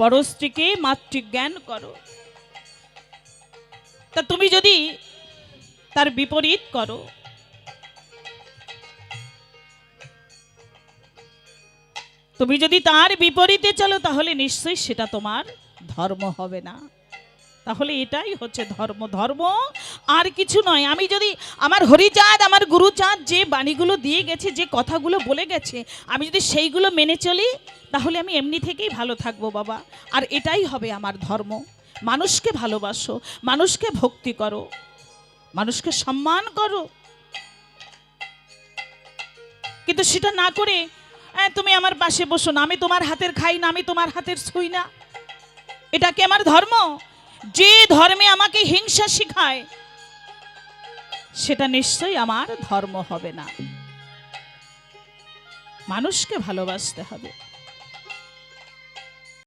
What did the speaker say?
পরস্ত্রীকে মাতৃজ্ঞান করো। তা তুমি যদি তার বিপরীত করো, তুমি যদি তার বিপরীতে চলো, তাহলে নিশ্চয়ই সেটা তোমার ধর্ম হবে না। তাহলে এটাই হচ্ছে ধর্ম। ধর্ম আর কিছু নয়। আমি যদি আমার হরিচাঁদ, আমার গুরুচাঁদ যে বাণীগুলো দিয়ে গেছে, যে কথাগুলো বলে গেছে, আমি যদি সেইগুলো মেনে চলি, তাহলে আমি এমনি থেকেই ভালো থাকবো বাবা। আর এটাই হবে আমার ধর্ম। মানুষকে ভালোবাসো, মানুষকে ভক্তি করো, মানুষকে সম্মান করো। কিন্তু সেটা না করে তুমি আমার পাশে বসো না, আমি তোমার হাতের খাই না, আমি তোমার হাতের ছুঁই না, এটা কি আমার ধর্ম? যে ধর্মে আমাকে হিংসা শেখায়, সেটা নিশ্চয়ই আমার ধর্ম হবে না। মানুষকে ভালোবাসতে হবে।